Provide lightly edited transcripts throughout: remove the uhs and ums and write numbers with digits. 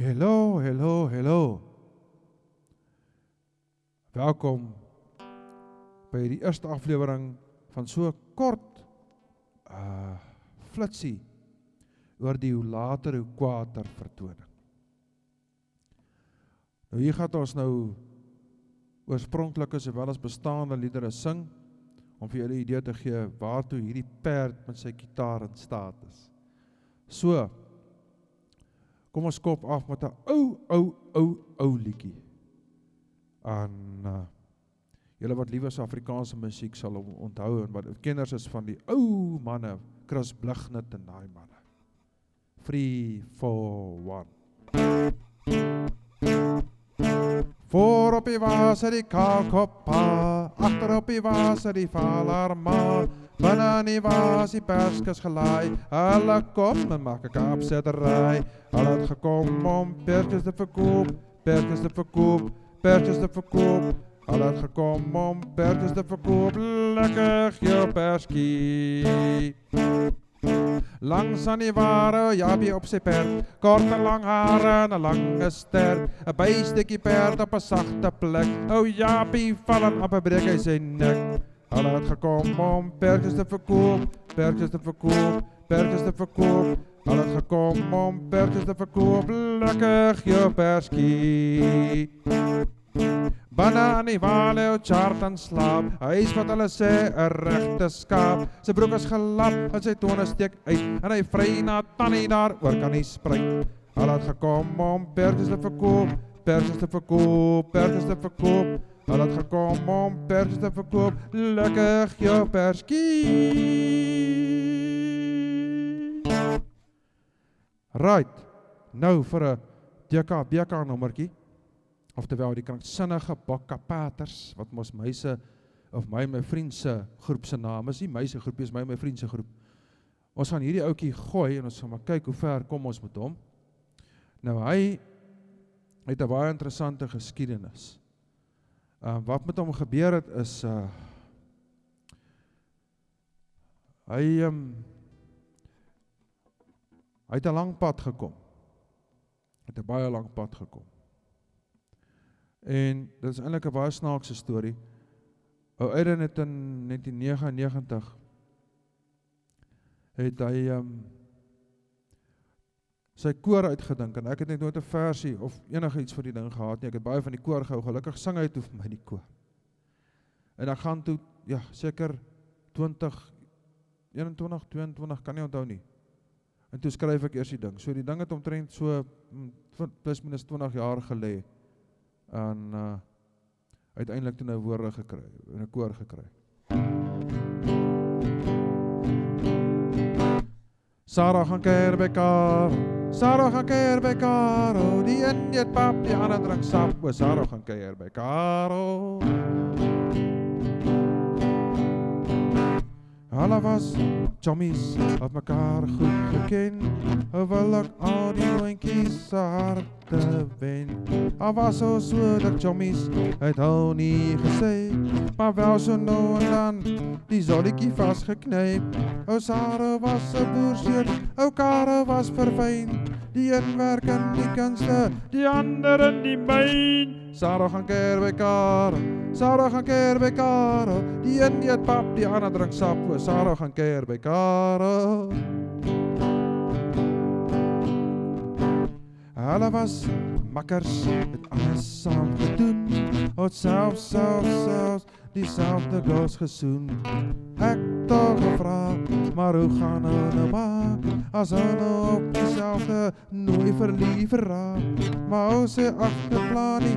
Hello, hello, hello. Welkom by die eerste aflewering van so kort flitsie oor die hoe later hoe kwater vertoning. Nou hier gaan ons nou oorspronklike sowel as bestaande liedere sing, om vir julle 'n idee te gee waartoe hierdie perd met sy gitaar in staat is. So, kom ons kop af met 'n ou liedjie. En julle wat lief is Afrikaanse musiek sal hom onthou, en wat kenners is van die ou manne, Chris Blighnet en daai manne. 3, 4, 1. Voor op die was die kaalkoppa, agter op die was die valarma, binne in die was die perskes gelaai, hulle kom en maak 'n kaapsedery, hulle het gekom om perskes te verkoop, perskes te verkoop, perskes te verkoop, hulle het gekom om perskes te verkoop, lekker jou perskie. Langs aan die ware, Japie op sy perd, kort en lang hare en 'n lange ster, 'n bystukkie perd op 'n sagte plek, o Japie val en op 'n breek hy sy nek. Hulle het gekom om perskes te verkoop, perskes te verkoop, perskes te verkoop, hulle het gekom om perskes te verkoop, lekker jou perskie. Binne aan die wale, chart en slaap, hy is wat hulle sê, 'n regte skaap. Sy broek is gelap en sy tone steek uit, en hy vry na tannie daar oor kan hy spruit. Hulle het gekom om perskes te verkoop, perskes te verkoop, perskes te verkoop. Hulle het gekom om perskes te verkoop, lekker jou perskie. Right, nou vir 'n DKBK nommertjie. Oftewel die kranksinnige bokkapaters, wat mos meise, of my vriend se groep se naam is, nie meise groepie, is my vriend se groep. Ons gaan hierdie ouetjie gooi, en ons gaan maar kyk hoe ver kom ons met hom. Nou hy het 'n baie interessante geskiedenis. Wat met hom gebeur het is, hy het 'n lang pad gekom. Het 'n baie lang pad gekom. En dit is eintlik 'n baie snaakse storie. Ou Aiden het in 1999 het hy sy koor uitgedink, en ek het net nooit 'n versie of enige iets vir die ding gehad nie. Ek het baie van die koor gehou, gelukkig sing hy toe vir my die koor. En ek gaan toe, ja, seker 20, 21, 22, kan nie onthou nie. En toe skryf ek eers die ding. So die ding het omtrent so plus minus 20 jaar gelê. En uiteindelik toe nou woorde gekry, en 'n koor gekry. Sarah gaan keer by Karel, Sarah gaan keer by Karel, die een eet pap, die ander drink sap, o Sarah gaan keer by Karel. Hulle was chommies, het mekaar goed geken, wil ek al die noontjies se harte wen. Al was so dat chommies, het hou nie gesê, maar wel so nou en dan, die zolletjie vastgeknyp. O Sarah was 'n boerseun, o Karel was verfyn, die een werk in die kunste, die ander in die myn. Sarah gaan keer by Karel, Sarah gaan keer by Karel, die een eet pap, die ander drink sap, o Sarah gaan keer by Karel. Hulle was makkers, het alles saam gedoen, het selfs diezelfde gous gesoen. Ek toch gevra, maar hoe gaan hulle maak, as hulle op diezelfde nooi verlief raak. Maar ou sê agterplan nie,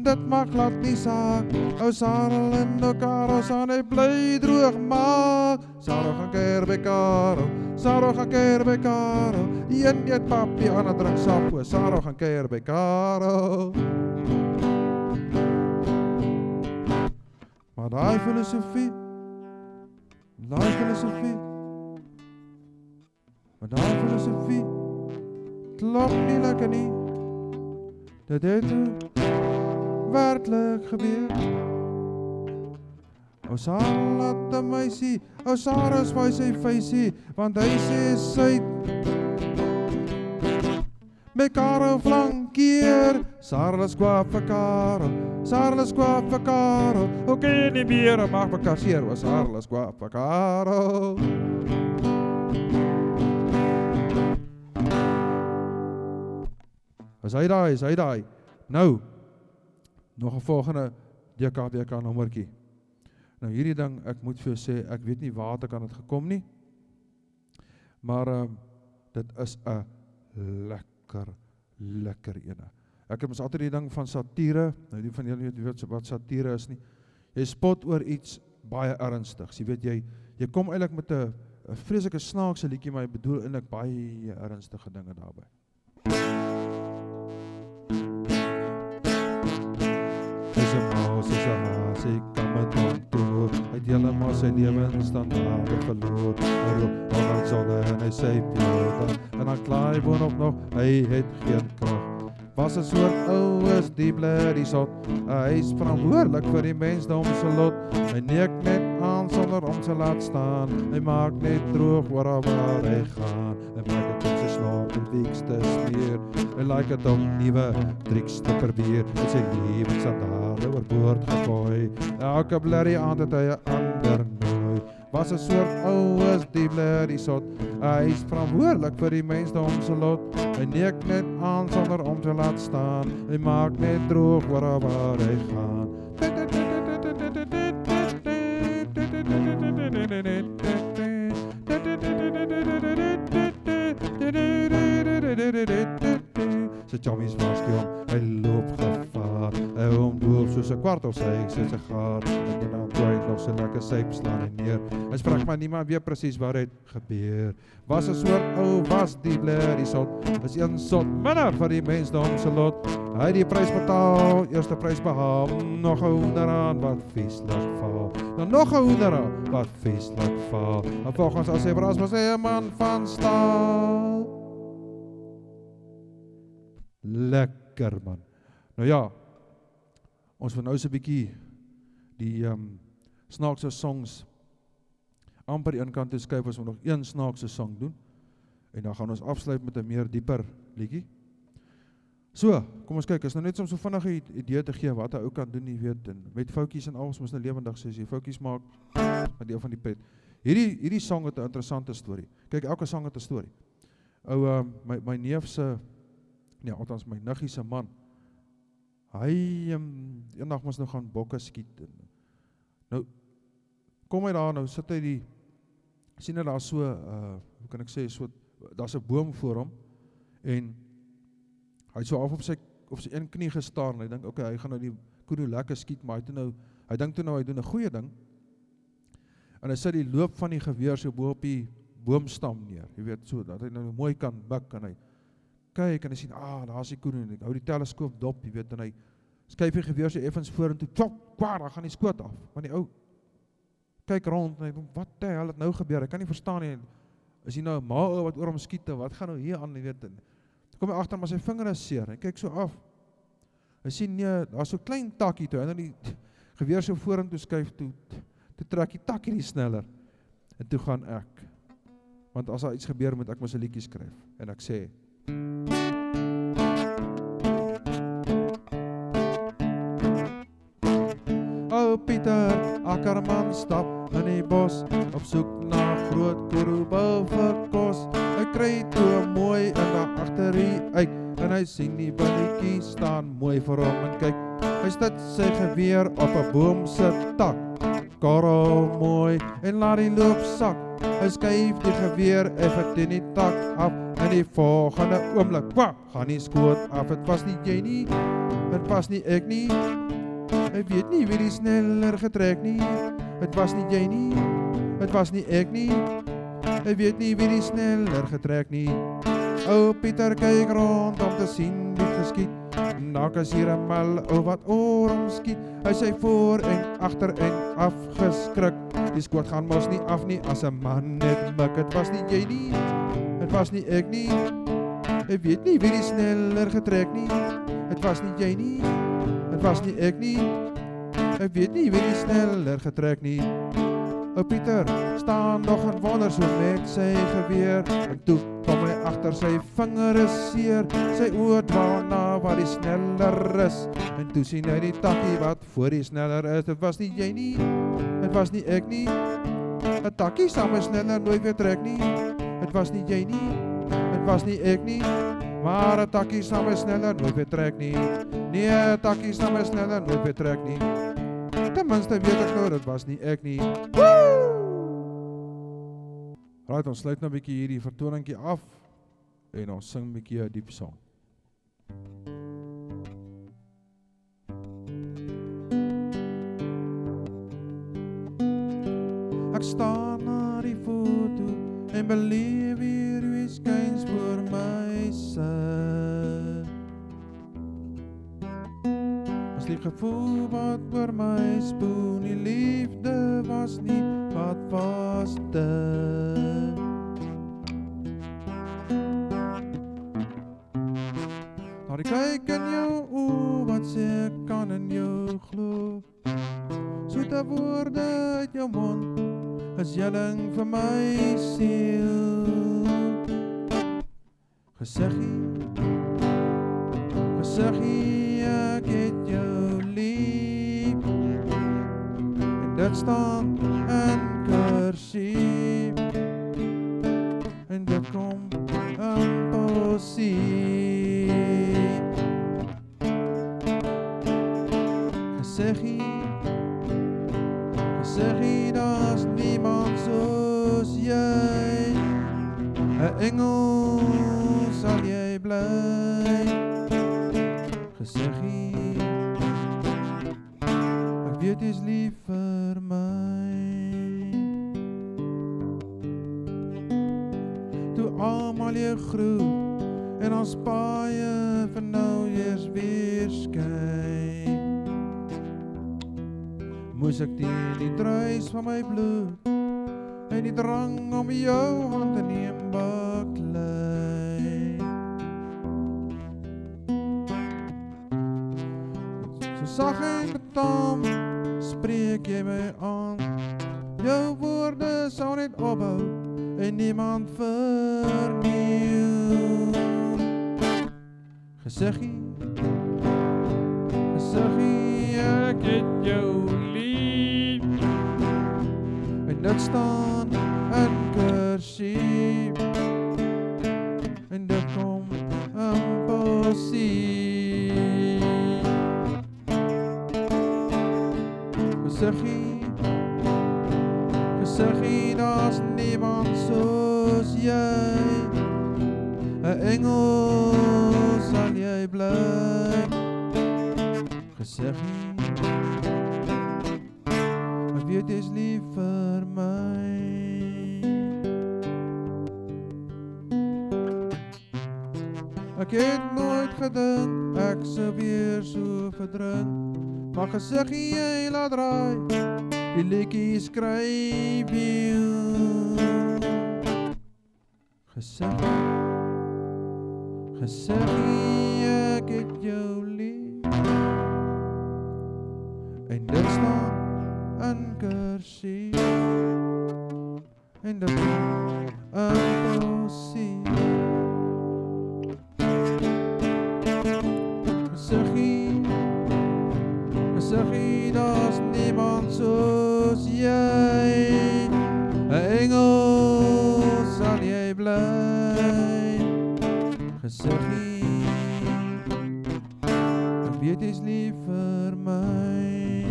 dit maak glad nie saak, ou Sarel en ou Karel sal net bly droog maak. Sarel gaan keer by Karel, Sarel gaan keer by Karel, die een eet pap, die ander drink sap, o Sarel gaan keer by Karel. Maar daai filosofie, klop nie lekker nie. Dit het werklik gebeur. O Sarah het 'n meisie, o Sarah is by sy feisie, want hy sê sy met Karel flankeer. Sarles kwaad vir Karel, Sarles kwaad vir Karel. Oké, nie meer, mag bekasseer, was Sarles kwaad vir Karel. Is hy daai. Nou, nog 'n volgende DKBK nommertjie. Nou hierdie ding, ek moet vir jou sê, ek weet nie waar het dit gekom nie. Maar dit is 'n lekker ene. Ek het mos altyd die ding van satire, nou die van julle weet wat satire is nie. Jy spot oor iets baie ernstigs. Jy weet jy kom eintlik met 'n vreeslike snaakse liedjie, maar jy bedoel eintlik baie ernstige dinge daarbey. Is 'n maas, is 'n haas, ek kan met hom toe. Hy het helemaal sy lewensstandaarde verloor. Hy roep al die sonne en hy sê pjolder. En dan klaai boonop nog, hy het geen krag. Was 'n soort oues die blerrie sot. Hy is verantwoordelik vir die mensdom se lot. Hy neek net aan sonder om te laat staan. Hy maak net droog waar hy gaan. Hy maak dit om sy slaap en wieks te smeer. Hy like het om nuwe triks te probeer. Hy sy lewensstandaarde oorboord gegooi. Elke blerrie aand het hy 'n ander nooi. Was 'n soort oues die blerrie sot. Hy is verantwoordelik vir die mensdom se lot. Hy neek net aan sonder om te laat staan. Hy maak net droog waar hy gaan. Sy chommies waarsku hom, hy loop gevaar. Hy hom doop soos 'n kwart of sy sigaar. En dan gooi nog so lekker syp slaan en neer. Hy sprak maar niemand weet presies wat het gebeur. Was 'n soort ou was die blerrie sot. Is een sot minder vir die mensdom se lot. Hy het die prys betaal, eerste prys behaal. Nog 'n hoenderhaan wat vieslik val. Dan nog 'n hoenderhaan wat vieslik val. En volgens as hy verras was hy 'n man van staal. Lekker man. Nou ja, ons wil nou so 'n bietjie die snaakse songs amper een kant toe skuif as ons nog een snaakse song doen. En dan gaan ons afsluit met 'n meer dieper liedjie. So, kom ons kyk, is nou net om so vinnige idee te gee wat 'n ou kan doen, jy weet, en met foutjies en alles, ons nou lewendig sê, as jy foutjies maak, maar deel van die pret. Hierdie song het 'n interessante storie. Kyk, elke song het 'n storie. Ou my neef se, nee, althans my niggie se man, hy eendag moes nou gaan bokke skiet. Nou kom hy daar, nou sit hy sien hy daar so, hoe kan ek sê, so daar's 'n boom voor hom en hy het so af op sy een knie gestaan en hy dink okay, hy gaan nou die koe lekker skiet, maar hy dink toe nou hy doen 'n goeie ding. En hy sit die loop van die geweer so bo op die boomstam neer. Jy weet so dat hy nou mooi kan mik en hy kyk en hy sien, daar's die koe en hy hou die teleskoop dop, jy weet, en hy skuif die geweer so effens vorentoe, tjok, kwaar, dan gaan die skoot af. Want die ou kyk rond en hy dink, wat die hel het nou gebeur? Ek kan nie verstaan nie. Is hy nou 'n maal wat oor hom skiet? Wat gaan nou hier aan, jy weet? Kom hy agter maar sy vinger is seer. Hy kyk so af. Hy sien nee, daar's so 'n klein takkie toe. En dan die geweer so vorentoe skuif toe trek die takkie die sneller. En toe gaan ek. Want as daar iets gebeur, moet ek mos 'n liedjie skryf. En ek sê O Pieter Akkerman stap in die bos op soek na groot koeroebou vir kos. Hy kry toe mooi in daar agter die eik en hy sien die billetjie staan mooi vir hom en kyk. Hy sit sy geweer op 'n boom se tak. Karel mooi en laat die loop sak. Hy skuif die geweer effe teen die tak af en die volgende oomblik, kwak, gaan die skoot af. Het was nie jy nie, het was nie ek nie. Hy weet nie wie die sneller getrek nie. Het was nie jy nie, het was nie ek nie. Hy weet nie wie die sneller getrek nie. O Pieter kyk rond om te sien wie geskiet. Nak is hier 'n mal o wat oor hom skiet. Hy sê voor en agter en afgeskrik. Die skoot gaan mos nie af nie as 'n man net mik. Het was nie jy nie, het was nie ek nie. Hy weet nie wie die sneller getrek nie. Het was nie jy nie, het was nie ek nie. Hy weet nie wie die sneller getrek nie. O Pieter staan nog en wonder so met sy geweer. En toe kom hy agter sy vinger is seer. Sy oor dwaal waar die sneller is. En toe sien hy die takkie wat voor die sneller is. Dit was nie jy nie, dit was nie ek nie. 'n takkie saam met sneller nooit weer trek nie. Dit was nie jy nie, dit was nie ek nie. Maar 'n takkie saam met sneller nooit weer trek nie. Nee, 'n takkie saam met sneller nooit weer trek nie. Ten minste weet ek nou, dit was nie ek nie. Right, ons sluit nou 'n bietjie hierdie vertoningkie af en ons sing 'n bietjie 'n diep song. Ek staan na die foto en beleef hier wie skyns voor my sy. As die gevoel wat oor my spoel, die liefde was nie wat was dit. Maar ek kyk in jou oë, wat sê ek kan in jou glo. Soete woorde uit jou mond is jelling vir my siel. Gesiggie, ek het jou lief. En dit staan in kursief. En dit kom impossief. Gesiggie, daar's niemand soos jy. 'n engel sal jy bly. Gesiggie, ek weet jy's lief vir my. Toe almal jy groet en ons paaie vir nou eers weer skyn. Moes ek teen die druis van my bloed en die drang om jou hand te neem baklei. So sag en betam spreek jy my aan. Jou woorde sou net opbou en niemand vernieuw. Gesiggie, ek het jou lief. En dit staan in kursief. En dit kom impossief. Gesiggie, daar's niemand soos jy. 'n engel sal jy bly. Gesiggie, ek weet jy's lief vir my. Ek het nooit gedink ek sou weer so verdrink. Maar gesiggie, jy laat draai, die liedjie skryf jy. Gesiggie, ek het jou lief. En dit staan in kursief. En dit kom impossief. Gesiggie, daar's niemand soos jy. 'n engel sal jy bly. Gesiggie, ek weet jy's lief vir my.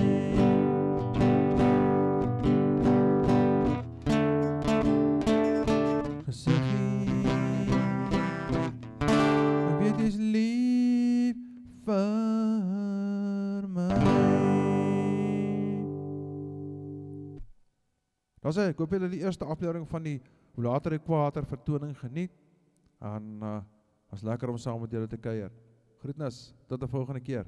Gesiggie, ek weet jy's lief vir my. Daar sê, ek hoop julle die eerste aflewering van die Hoe Later Ekwator vertoning geniet. En was lekker om saam met julle te kuier. Groetnis, tot 'n volgende keer.